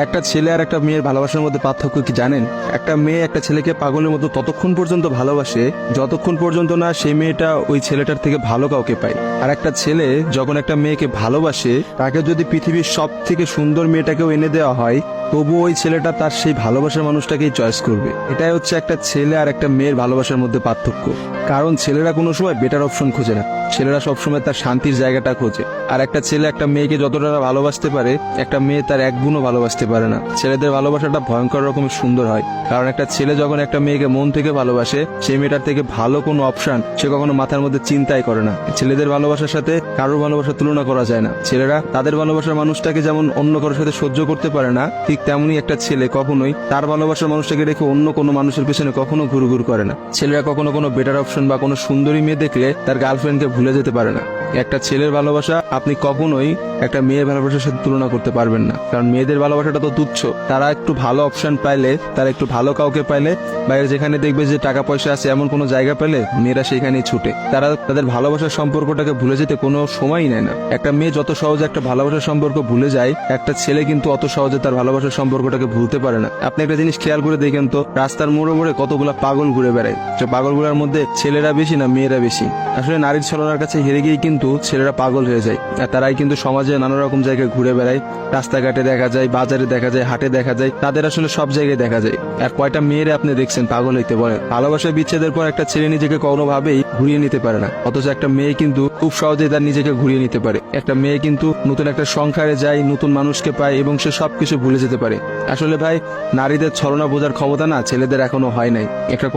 একটা ছেলে আর একটা মেয়ের ভালোবাসার মধ্যে পার্থক্য কি জানেন? একটা মেয়ে একটা ছেলেকে পাগলের মতো ততক্ষণ পর্যন্ত ভালোবাসে যতক্ষণ পর্যন্ত না সেই মেয়েটা ওই ছেলেটার থেকে ভালো কাউকে পায়। আর একটা ছেলে যখন একটা মেয়েকে ভালোবাসে, তাকে যদি পৃথিবীর সব থেকে সুন্দর মেয়েটাকেও এনে দেওয়া হয়, তবু ওই ছেলেটা তার সেই ভালোবাসার মানুষটাকেই চয়েস করবে। এটাই হচ্ছে একটা ছেলে আর একটা মেয়ের ভালোবাসার মধ্যে পার্থক্য। কারণ ছেলেরা কোনো সময় বেটার অপশন খোঁজে না, ছেলেরা সবসময় তার শান্তির জায়গাটা খোঁজে। আর একটা ছেলে একটা মেয়েকে যতটা ভালোবাসতে পারে, একটা মেয়ে তার এক গুণও ভালোবাসতে পারে না। ছেলেদের ভালোবাসাটা ভয়ঙ্কর রকমের সুন্দর হয়, কারণ একটা ছেলে যখন একটা মেয়েকে মন থেকে ভালোবাসে, সেই মেয়েটার থেকে ভালো কোনো অপশন সে কখনো মাথার মধ্যে চিন্তাই করে না। ছেলেদের ভালোবাসার সাথে কারোর ভালোবাসার তুলনা করা যায় না। ছেলেরা তাদের ভালোবাসার মানুষটাকে যেমন অন্য কারোর সাথে সহ্য করতে পারে না, ঠিক তেমনি একটা ছেলে কখনোই তার ভালোবাসার মানুষটাকে রেখে অন্য কোনো মানুষের পেছনে কখনো ঘুরঘুর করে না। ছেলেরা কখনো কোনো বেটার অপশন বা কোনো সুন্দরী মেয়ে দেখলে তার গার্লফ্রেন্ডকে ভুলে যেতে পারে না। একটা ছেলের ভালোবাসা আপনি কখনোই একটা মেয়ের ভালোবাসার সাথে তুলনা করতে পারবেন না, কারণ মেয়েদের ভালোবাসাটা তো তুচ্ছ। তারা একটু ভালো অপশন পাইলে, তারা একটু ভালো কাউকে পাইলে, বাইরে যেখানে দেখবে যে টাকা পয়সা আছে এমন কোনো জায়গা পেলে মেয়েরা সেখানেই ছুটে। তারা তাদের ভালোবাসার সম্পর্কটাকে ভুলে যেতে কোনো সময়ই নেয় না। একটা মেয়ে যত সহজে একটা ভালোবাসার সম্পর্ক ভুলে যায়, একটা ছেলে কিন্তু অত সহজে তার ভালোবাসার সম্পর্কটাকে ভুলতে পারে না। আপনি একটা জিনিস খেয়াল করে দেখেন তো, রাস্তার মোড়ে মোড়ে কতগুলা পাগল ঘুরে বেড়ায়। যে পাগলগুলোর মধ্যে ছেলেরা বেশি না মেয়েরা বেশি? আসলে নারীর ছলনার কাছে হেরে গিয়ে কিন্তু ছেলেরা পাগল হয়ে যায়। আর তারাই কিন্তু সমাজে নানা রকম জায়গায় ঘুরে বেড়ায়। রাস্তাঘাটে দেখা যায়, বাজারে দেখা যায়, হাটে দেখা যায়, তাদের আসলে সব জায়গায় দেখা যায়। আর কয়টা মেয়েরা আপনি দেখছেন পাগল হইতে বলে? ভালোবাসা বিচ্ছেদের পর একটা ছেলে নিজেকে কোনোভাবেই ঘুরিয়ে নিতে পারে না, অথচ একটা মেয়ে কিন্তু খুব সহজেই তার নিজেকে ঘুরিয়ে নিতে পারে। একটা মেয়ে কিন্তু নতুন একটা সংসারে যায়, নতুন মানুষকে পায় এবং সে সবকিছু ভুলে যেতে পারে। আসলে ভাই, নারীদের ছলনা বোঝার ক্ষমতা না ছেলেদের এখনো হয় নাই। একটা